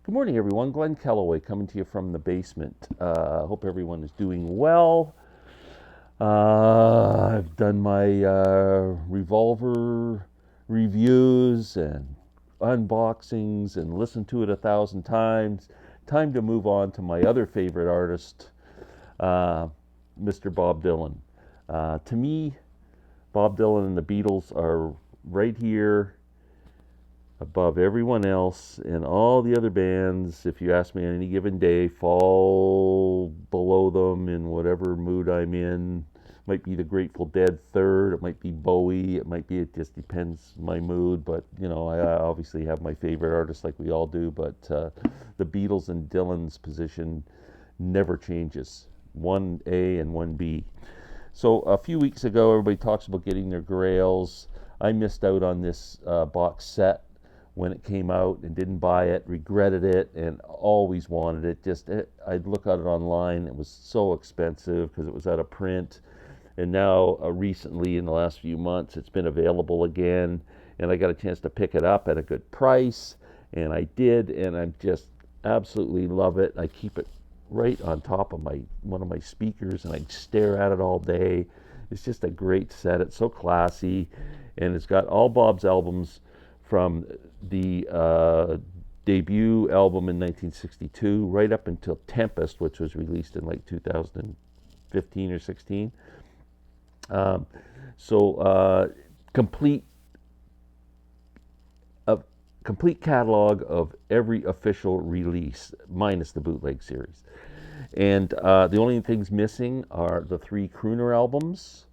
Good morning, everyone. Glenn Kellaway coming to you from the basement. Hope everyone is doing well. I've done my Revolver reviews and unboxings and listened to it 1,000 times. Time to move on to my other favorite artist, uh, Mr. Bob Dylan. To me, Bob Dylan and the Beatles are right here above everyone else, and all the other bands, if you ask me on any given day, fall below them in whatever mood I'm in. Might be the Grateful Dead third, it might be Bowie, it just depends my mood. But I obviously have my favorite artists like we all do, but the Beatles and Dylan's position never changes. 1A and 1B. So a few weeks ago, everybody talks about getting their grails. I missed out on this box set when it came out and didn't buy it, regretted it, and always wanted it. I'd look at it online. It was so expensive because it was out of print. And now, recently, in the last few months, it's been available again, and I got a chance to pick it up at a good price, and I did, and I just absolutely love it. I keep it right on top of one of my speakers, and I stare at it all day. It's just a great set. It's so classy, and it's got all Bob's albums from the debut album in 1962 right up until Tempest, which was released in like 2015 or 16. Um, so complete a complete catalog of every official release, minus the bootleg series. And the only things missing are the 3 crooner albums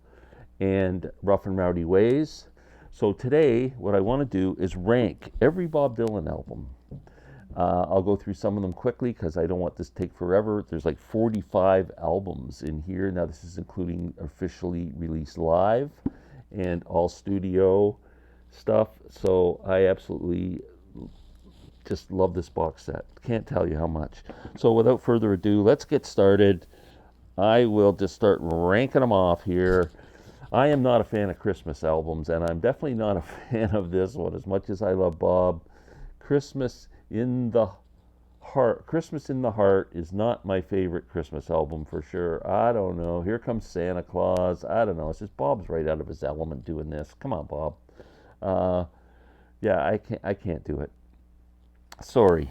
and Rough and Rowdy Ways. So today, what I want to do is rank every Bob Dylan album. I'll go through some of them quickly because I don't want this to take forever. There's like 45 albums in here. Now, this is including officially released live and all studio stuff. So I absolutely just love this box set. Can't tell you how much. So without further ado, let's get started. I will just start ranking them off here. I am not a fan of Christmas albums, and I'm definitely not a fan of this one as much as I love Bob. Christmas in the Heart is not my favorite Christmas album for sure. I don't know. Here Comes Santa Claus. I don't know. It's just Bob's right out of his element doing this. Come on, Bob. Uh, yeah, I can't do it. Sorry.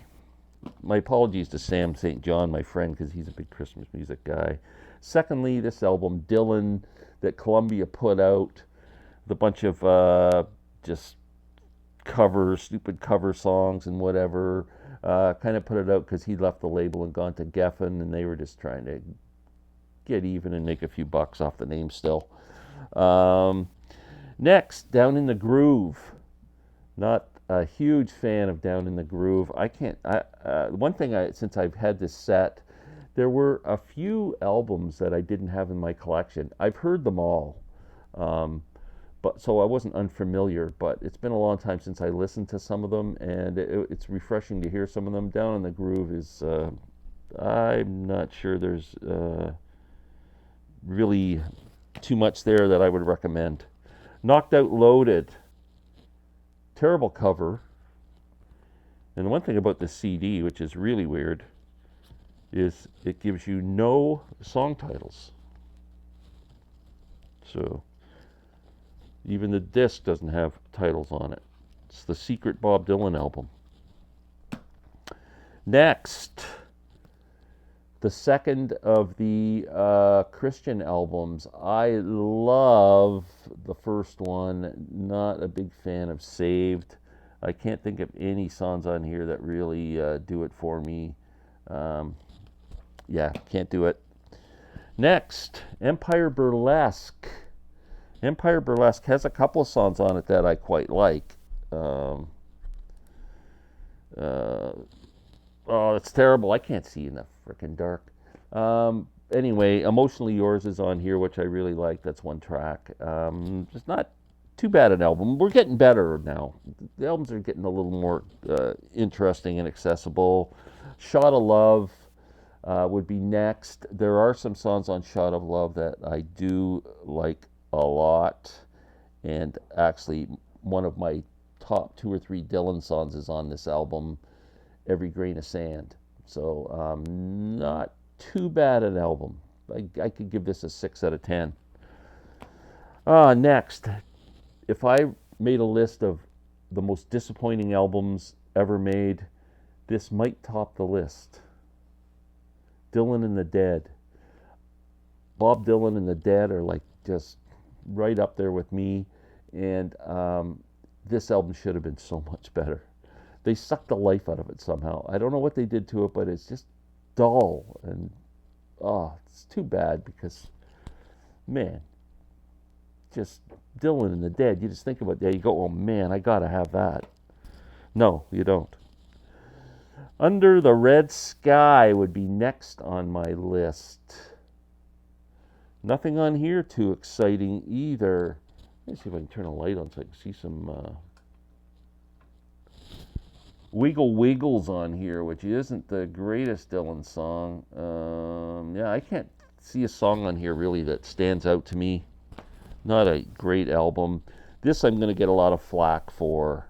My apologies to Sam St. John, my friend, because he's a big Christmas music guy. Secondly, this album, Dylan, that Columbia put out, the bunch of just stupid cover songs and whatever, kind of put it out because he left the label and gone to Geffen, and they were just trying to get even and make a few bucks off the name still. Um, Next, Down in the Groove. Not a huge fan of Down in the Groove. I can't. One thing, since I've had this set, there were a few albums that I didn't have in my collection. I've heard them all, um, but so I wasn't unfamiliar. But it's been a long time since I listened to some of them, and it's refreshing to hear some of them. Down in the Groove is. I'm not sure there's really too much there that I would recommend. Knocked Out Loaded. Terrible cover. And one thing about the CD, which is really weird, is it gives you no song titles. So even the disc doesn't have titles on it. It's the secret Bob Dylan album. Next, the second of the Christian albums. I love the first one. Not a big fan of Saved. I can't think of any songs on here that really do it for me. Um, yeah, can't do it. Next, Empire Burlesque. Empire Burlesque has a couple of songs on it that I quite like. Um, uh, oh, it's terrible. I can't see in the frickin' dark. Anyway, Emotionally Yours is on here, which I really like. That's one track. It's not too bad an album. We're getting better now. The albums are getting a little more interesting and accessible. Shot of Love would be next. There are some songs on Shot of Love that I do like a lot. And actually, one of my top 2 or 3 Dylan songs is on this album. Every Grain of Sand. So not too bad an album. I could give this a 6 out of 10. Next, if I made a list of the most disappointing albums ever made, this might top the list. Dylan and the Dead. Bob Dylan and the Dead are like just right up there with me, and this album should have been so much better. They sucked the life out of it somehow. I don't know what they did to it, but it's just dull, and it's too bad because, man, just Dylan and the Dead, you just think about that, you go, oh man, I gotta have that. No, you don't. Under the Red Sky would be next on my list. Nothing on here too exciting either. Let me see if I can turn a light on so I can see some Wiggle Wiggles on here, which isn't the greatest Dylan song. Yeah, I can't see a song on here really that stands out to me. Not a great album. This I'm going to get a lot of flack for.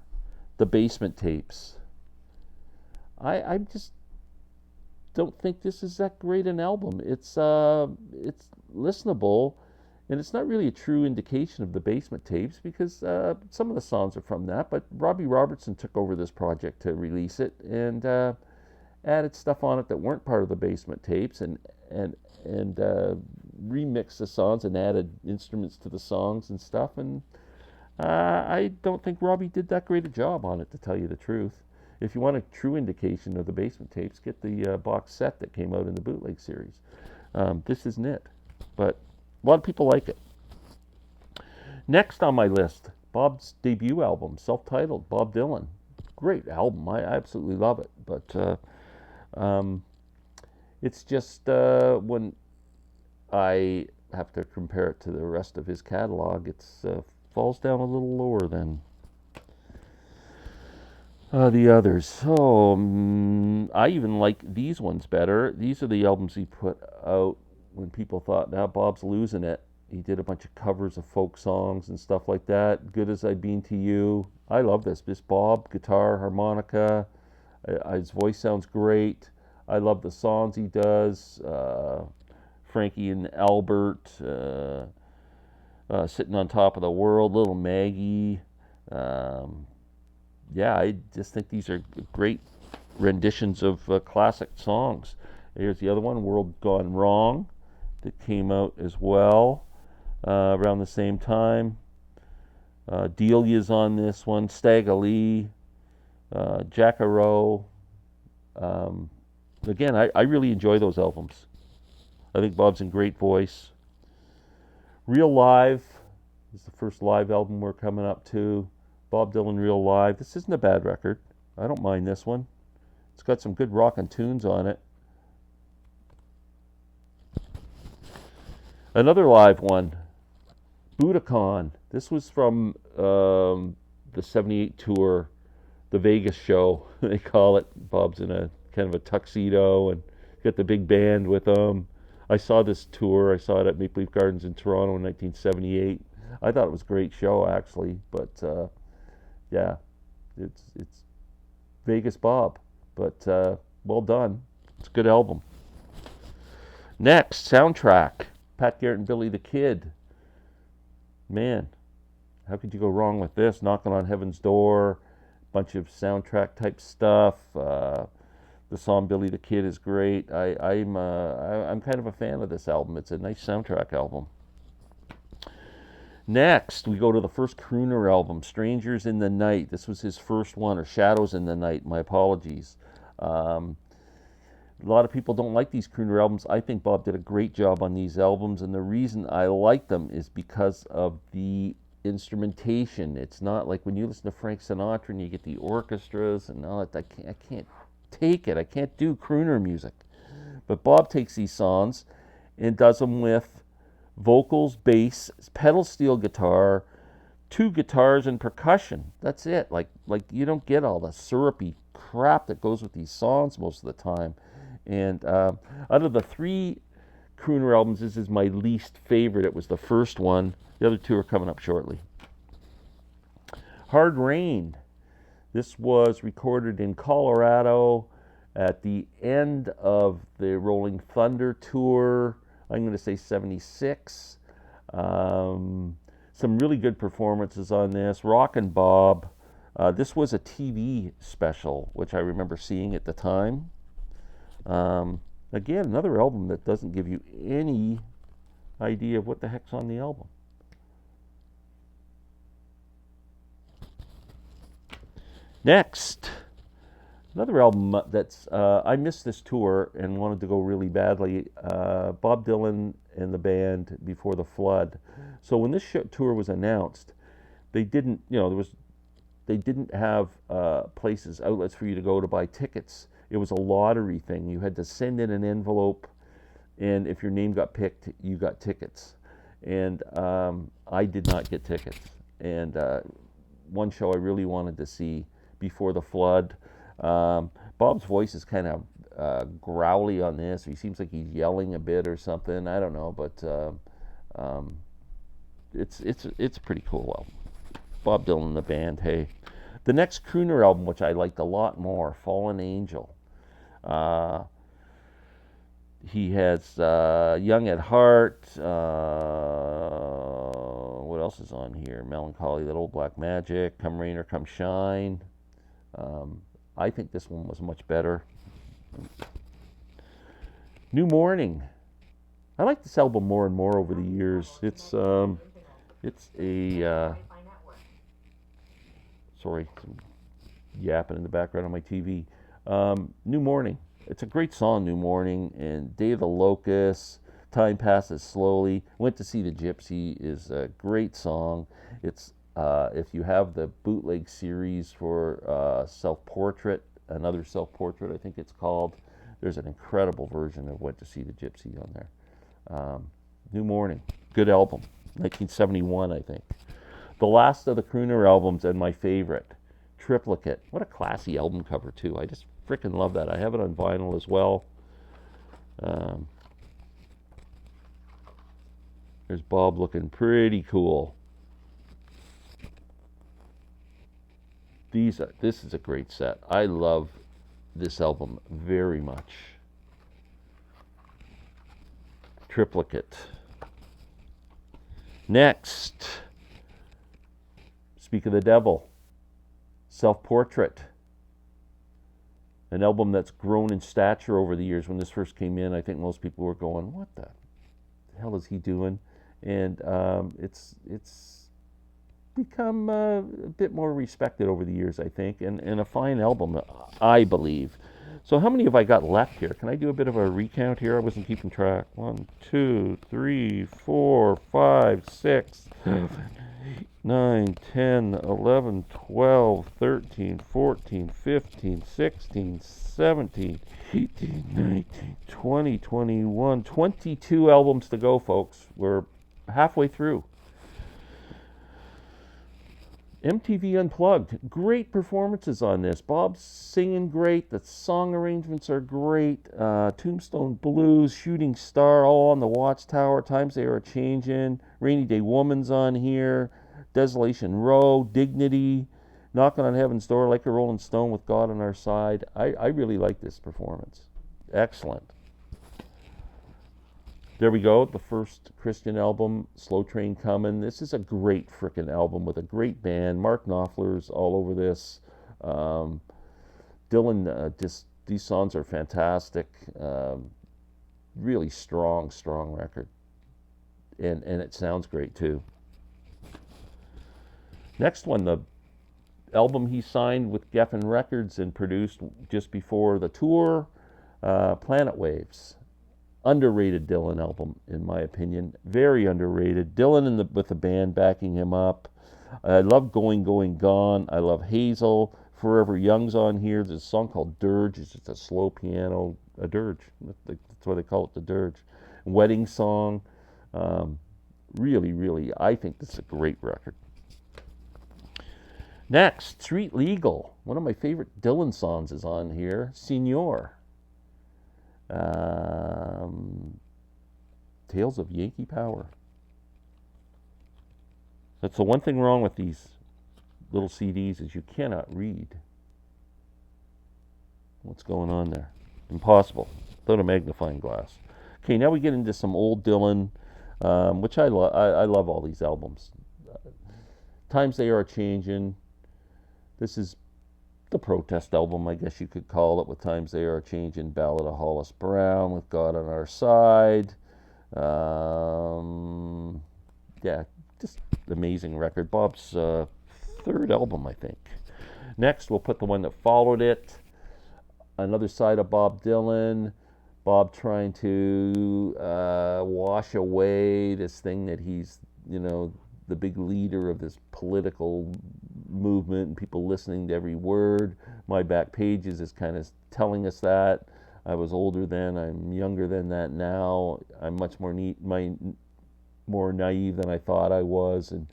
The Basement Tapes. I just don't think this is that great an album. It's listenable, and it's not really a true indication of the Basement Tapes because some of the songs are from that. But Robbie Robertson took over this project to release it and added stuff on it that weren't part of the Basement Tapes, and remixed the songs and added instruments to the songs and stuff. And I don't think Robbie did that great a job on it, to tell you the truth. If you want a true indication of the Basement Tapes, get the box set that came out in the bootleg series. This isn't it, but a lot of people like it. Next on my list, Bob's debut album, self-titled, Bob Dylan. Great album, I absolutely love it, but it's just when I have to compare it to the rest of his catalog, it falls down a little lower than the others. I even like these ones better. These are the albums he put out when people thought, now Bob's losing it. He did a bunch of covers of folk songs and stuff like that. Good As I've Been to You. I love this. This Bob, guitar, harmonica. His voice sounds great. I love the songs he does. Frankie and Albert, Sitting on Top of the World, Little Maggie. Yeah, I just think these are great renditions of classic songs. Here's the other one, World Gone Wrong, that came out as well around the same time. Delia's on this one, Stagger Lee, Jackarow. Again, I really enjoy those albums. I think Bob's in great voice. Real Live is the first live album we're coming up to. Bob Dylan Real Live. This isn't a bad record. I don't mind this one. It's got some good rockin' tunes on it. Another live one, Budokan. This was from the 78 tour, the Vegas show, they call it. Bob's in a kind of a tuxedo and got the big band with him. I saw this tour. I saw it at Maple Leaf Gardens in Toronto in 1978. I thought it was a great show, actually, but yeah, it's Vegas Bob, but well done. It's a good album. Next, soundtrack, Pat Garrett and Billy the Kid. Man, how could you go wrong with this? Knocking on Heaven's Door, bunch of soundtrack type stuff. The song Billy the Kid is great. I'm kind of a fan of this album. It's a nice soundtrack album. Next, we go to the first crooner album, Strangers in the Night. This was his first one, or Shadows in the Night. My apologies. A lot of people don't like these crooner albums. I think Bob did a great job on these albums, and the reason I like them is because of the instrumentation. It's not like when you listen to Frank Sinatra and you get the orchestras and all that. I can't take it. I can't do crooner music. But Bob takes these songs and does them with vocals, bass, pedal steel guitar, 2 guitars, and percussion. That's it. Like you don't get all the syrupy crap that goes with these songs most of the time. And out of the 3 crooner albums, this is my least favorite. It was the first one. The other 2 are coming up shortly. Hard Rain. This was recorded in Colorado at the end of the Rolling Thunder tour. I'm going to say 76. Some really good performances on this. Rockin' Bob. This was a TV special, which I remember seeing at the time. Again, another album that doesn't give you any idea of what the heck's on the album. Next, another album that's, I missed this tour and wanted to go really badly. Bob Dylan and the band Before the Flood. So when this tour was announced, they didn't, they didn't have places, outlets for you to go to buy tickets. It was a lottery thing. You had to send in an envelope, and if your name got picked, you got tickets. And I did not get tickets. And one show I really wanted to see, Before the Flood. Bob's voice is kind of growly on this. He seems like he's yelling a bit or something. I don't know, but it's a pretty cool album. Bob Dylan and the band. Hey, the next crooner album, which I liked a lot more, Fallen Angel. He has Young at Heart. What else is on here? Melancholy, That Old Black Magic, Come Rain or Come Shine. I think this one was much better. New Morning. I like this album more and more over the years. It's a sorry, some yapping in the background on my TV. New Morning. It's a great song, New Morning, and Day of the Locusts, Time Passes Slowly. Went to See the Gypsy is a great song. It's if you have the bootleg series for Self-Portrait, another Self-Portrait, I think it's called, there's an incredible version of Went to See the Gypsy on there. New Morning, good album, 1971, I think. The last of the crooner albums and my favorite, Triplicate. What a classy album cover, too. I just freaking love that. I have it on vinyl as well. There's Bob looking pretty cool. This is a great set. I love this album very much. Triplicate. Next, Speak of the Devil, Self-Portrait. An album that's grown in stature over the years. When this first came in, I think most people were going, what the hell is he doing? And it's become a bit more respected over the years, I think, and a fine album, I believe. So how many have I got left here? Can I do a bit of a recount here? I wasn't keeping track. 1, 2, 3, 4, 5, 6, 7, 8, 9, 10, 11, 12, 13, 14, 15, 16, 17, 18, 19, 20, 21, 22 albums to go, folks. We're halfway through. MTV Unplugged, great performances on this. Bob's singing great, the song arrangements are great. Tombstone Blues, Shooting Star, all on the Watchtower, Times They Are Changin', Rainy Day Woman's on here, Desolation Row, Dignity, Knocking on Heaven's Door, Like a Rolling Stone with God on Our Side. I really like this performance. Excellent. There we go, the first Christian album, Slow Train Comin'. This is a great frickin' album with a great band. Mark Knopfler's all over this. Dylan, these songs are fantastic. Really strong record. And it sounds great too. Next one, the album he signed with Geffen Records and produced just before the tour, Planet Waves. Underrated Dylan album, in my opinion. Very underrated. Dylan with the band backing him up. I love Going, Going, Gone. I love Hazel. Forever Young's on here. There's a song called Dirge. It's just a slow piano, a dirge. That's why they call it the dirge. Wedding Song. Really, I think this is a great record. Next, Street Legal. One of my favorite Dylan songs is on here. Senor. Tales of Yankee Power. That's the one thing wrong with these little CDs is you cannot read What's going on there? Impossible. Without a magnifying glass. Okay, now we get into some old Dylan, which I love. I love all these albums. Times They Are Changing. This is the protest album, I guess you could call it, with Times They Are Changing, Ballad of Hollis Brown, With God on Our Side. Yeah, just amazing record. Bob's third album, I think. Next, we'll put the one that followed it. Another side of Bob Dylan. Bob trying to wash away this thing that he's, the big leader of this political movement and people listening to every word. My Back Pages is kind of telling us that. I was older then. I'm younger than that now. I'm much more more naive than I thought I was, and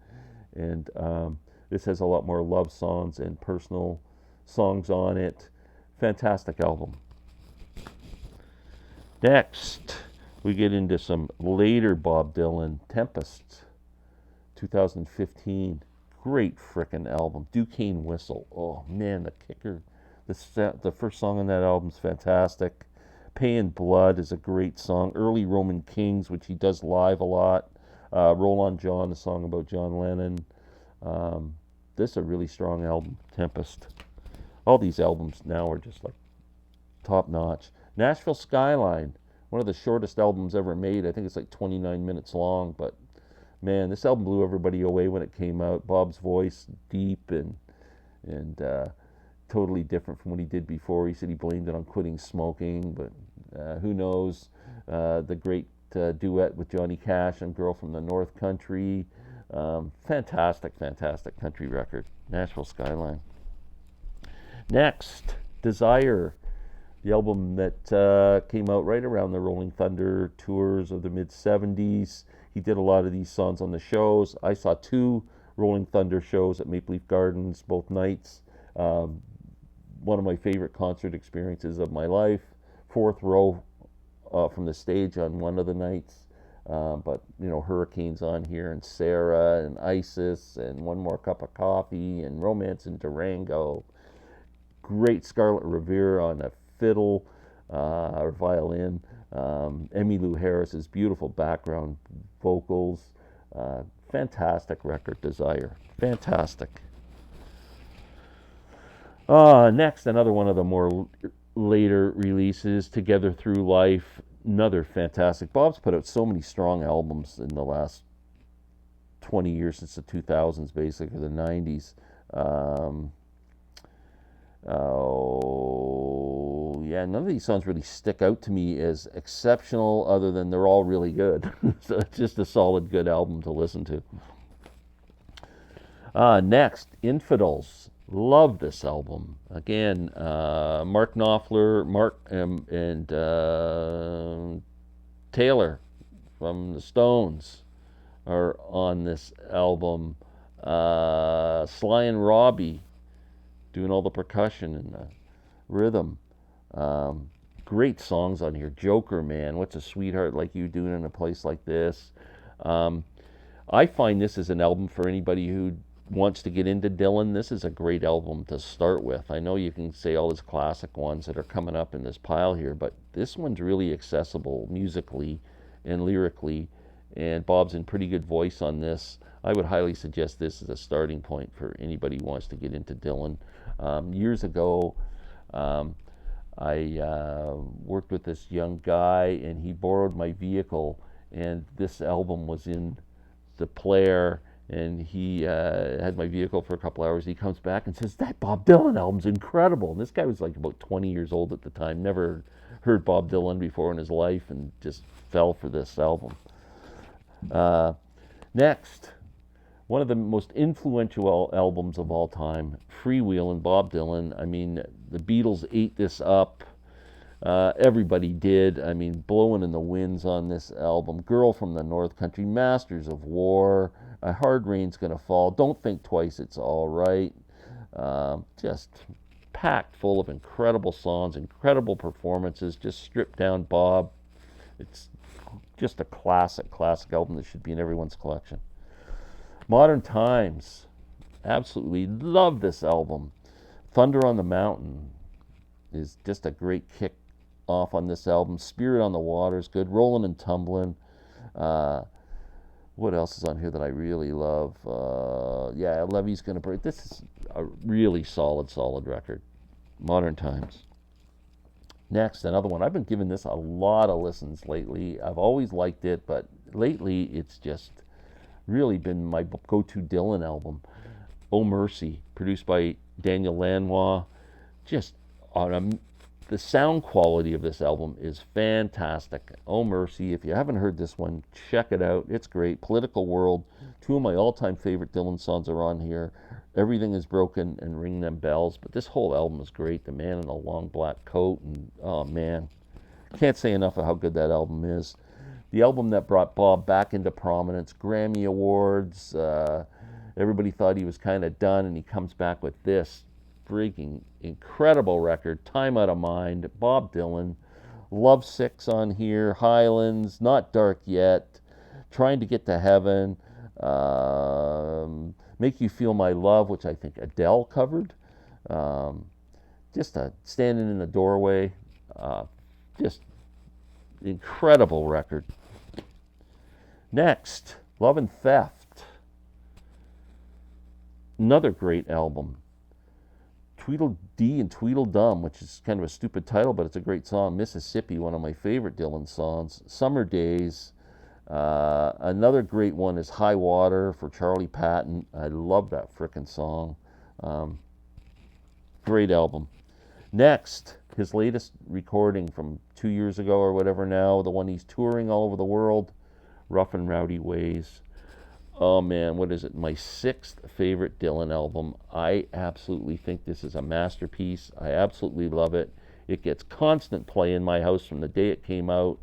this has a lot more love songs and personal songs on it. Fantastic album. Next, we get into some later Bob Dylan, Tempest, 2015. Great frickin' album. Duquesne Whistle. Oh man, the kicker. The first song on that album is fantastic. Paying Blood is a great song. Early Roman Kings, which he does live a lot. Roll on John, the song about John Lennon. This is a really strong album, Tempest. All these albums now are just like top notch. Nashville Skyline, one of the shortest albums ever made. I think it's like 29 minutes long, but man, this album blew everybody away when it came out. Bob's voice, deep and totally different from what he did before. He said he blamed it on quitting smoking, but who knows? The great duet with Johnny Cash and Girl from the North Country. Fantastic country record. Nashville Skyline. Next, Desire, the album that came out right around the Rolling Thunder tours of the mid-'70s. He did a lot of these songs on the shows. I saw 2 Rolling Thunder shows at Maple Leaf Gardens both nights. One of my favorite concert experiences of my life. 4th row from the stage on one of the nights. But, Hurricanes on here, and Sarah, and Isis, and One More Cup of Coffee, and Romance in Durango. Great Scarlett Revere on a fiddle or violin. Emmylou Harris's beautiful background vocals. Fantastic record, Desire. Fantastic. Next, another one of the more later releases, Together Through Life. Another fantastic. Bob's put out so many strong albums in the last 20 years, since the 2000s, basically, the 90s. None of these songs really stick out to me as exceptional, other than they're all really good. So it's just a solid, good album to listen to. Next, Infidels. Love this album. Again, Mark Knopfler, and Taylor from the Stones are on this album. Sly and Robbie doing all the percussion and the rhythm. Great songs on here. Joker, man, What's a Sweetheart Like You Doing in a Place Like This? I find this is an album for anybody who wants to get into Dylan. This is a great album to start with. I know you can say all his classic ones that are coming up in this pile here, but this one's really accessible musically and lyrically, and Bob's in pretty good voice on this. I would highly suggest this as a starting point for anybody who wants to get into Dylan. Years ago, I worked with this young guy, and he borrowed my vehicle, and this album was in the player, and he had my vehicle for a couple hours. He comes back and says, that Bob Dylan album's incredible. And this guy was like about 20 years old at the time, never heard Bob Dylan before in his life, and just fell for this album. Next, one of the most influential albums of all time, Freewheelin', Bob Dylan. I mean, the Beatles ate this up. Everybody did. I mean, Blowin' in the Wind's on this album. Girl from the North Country, Masters of War, A Hard Rain's Gonna Fall, Don't Think Twice, It's All Right. Just packed full of incredible songs, incredible performances, just stripped down Bob. It's just a classic album that should be in everyone's collection. Modern Times, absolutely love this album. Thunder on the Mountain, is just a great kick off on this album. Spirit on the Water is good. Rolling and Tumbling. What else is on here that I really love? Yeah, Levy's Gonna Break. This is a really solid record. Modern Times. Next, another one. I've been giving this a lot of listens lately. I've always liked it, but lately it's just really been my go-to Dylan album. Oh Mercy, produced by Daniel Lanois. Just the sound quality of this album is fantastic. Oh Mercy, if you haven't heard this one, check it out. It's great. Political World, two of my all-time favorite Dylan songs are on here. Everything is Broken and Ring Them Bells, but this whole album is great. The Man in a Long Black Coat, and oh man, can't say enough of how good that album is. The album that brought Bob back into prominence, Grammy Awards. Everybody thought he was kind of done, and he comes back with this freaking incredible record, Time Out of Mind, Bob Dylan, Lovesick's on here, Highlands, Not Dark Yet, Trying to Get to Heaven, Make You Feel My Love, which I think Adele covered, just Standing in the Doorway, just incredible record. Next, Love and Theft, another great album. Tweedledee and Tweedledum, which is kind of a stupid title, but it's a great song. Mississippi, one of my favorite Dylan songs. Summer Days. Another great one is High Water for Charlie Patton. I love that frickin' song. Great album. Next, his latest recording from 2 years ago or whatever now, the one he's touring all over the world, Rough and Rowdy Ways. Oh man, what is it? My sixth favorite Dylan album. I absolutely think this is a masterpiece. I absolutely love it. It gets constant play in my house from the day it came out.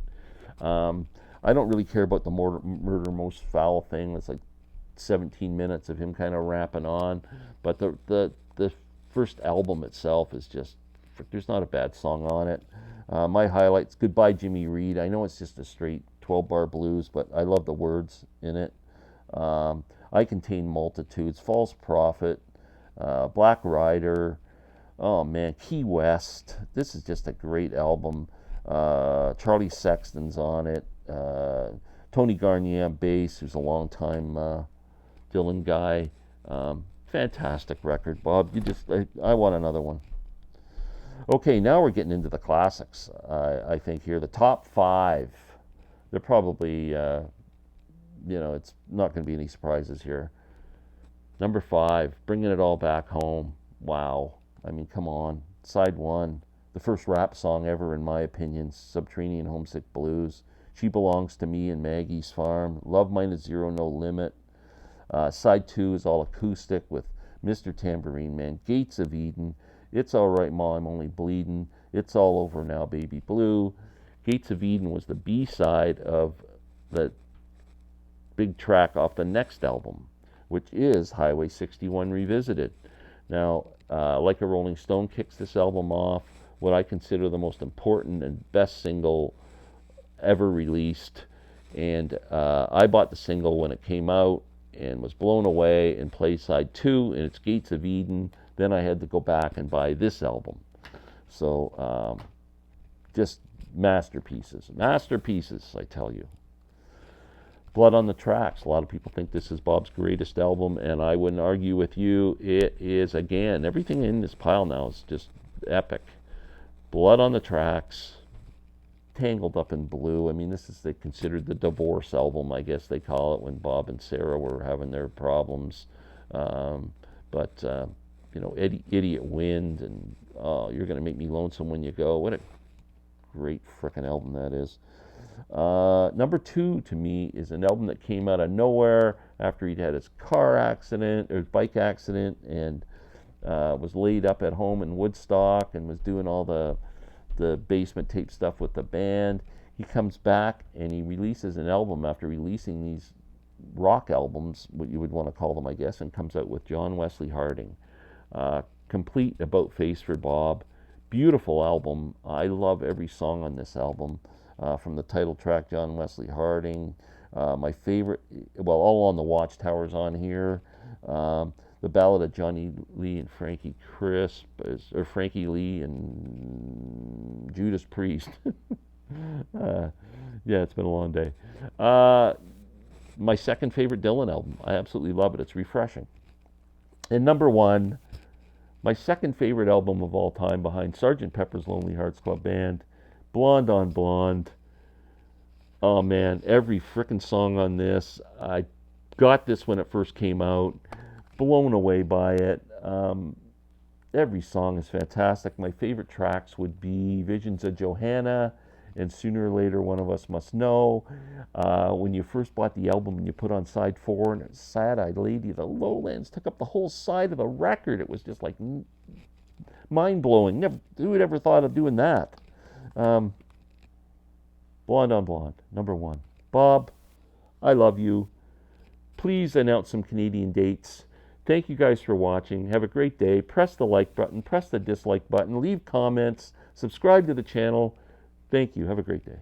I don't really care about the Murder Most Foul thing. It's like 17 minutes of him kind of rapping on. But the first album itself is just, there's not a bad song on it. My highlights, Goodbye Jimmy Reed. I know it's just a straight 12-bar blues, but I love the words in it. I Contain Multitudes, False Prophet, Black Rider, oh man, Key West. This is just a great album. Charlie Sexton's on it. Tony Garnier on bass, who's a longtime Dylan guy. Fantastic record, Bob. I want another one. Okay, now we're getting into the classics. I think here the top five. They're probably. It's not going to be any surprises here. Number 5, Bringing It All Back Home. Wow. I mean, come on. Side 1, the first rap song ever, in my opinion, Subterranean Homesick Blues. She Belongs to Me and Maggie's Farm. Love Minus Zero, No Limit. Side 2 is all acoustic with Mr. Tambourine Man. Gates of Eden. It's All Right, Ma, I'm Only Bleeding. It's All Over Now, Baby Blue. Gates of Eden was the B-side of the big track off the next album, which is Highway 61 Revisited. Now, Like a Rolling Stone kicks this album off, what I consider the most important and best single ever released. And I bought the single when it came out and was blown away and played side 2, and it's Gates of Eden. Then I had to go back and buy this album. So, just masterpieces, I tell you. Blood on the Tracks. A lot of people think this is Bob's greatest album, and I wouldn't argue with you. It is, again, everything in this pile now is just epic. Blood on the Tracks, Tangled Up in Blue. I mean, this is they considered the divorce album, I guess they call it, when Bob and Sarah were having their problems. Idiot Wind and You're Gonna Make Me Lonesome When You Go. What a great frickin' album that is. Number 2 to me is an album that came out of nowhere after he'd had his bike accident, and was laid up at home in Woodstock and was doing all the basement tape stuff with the band. He comes back and he releases an album after releasing these rock albums, what you would want to call them, I guess, and comes out with John Wesley Harding. Complete about face for Bob. Beautiful album. I love every song on this album. From the title track, John Wesley Harding. My favorite, All on the Watchtower's on here. The Ballad of Johnny Lee and Frankie Lee and Judas Priest. Yeah, it's been a long day. My second favorite Dylan album. I absolutely love it. It's refreshing. And number one, my second favorite album of all time behind Sgt. Pepper's Lonely Hearts Club Band, Blonde on Blonde. Oh man, every frickin' song on this. I got this when it first came out. Blown away by it. Every song is fantastic. My favorite tracks would be Visions of Johanna and Sooner or Later One of Us Must Know. When you first bought the album and you put on side 4 and Sad-Eyed Lady, the Lowlands took up the whole side of the record. It was just like mind-blowing. Who would ever thought of doing that? Blonde on Blonde, number one. Bob, I love you. Please announce some Canadian dates. Thank you guys for watching. Have a great day. Press the like button, press the dislike button, leave comments, subscribe to the channel. Thank you. Have a great day.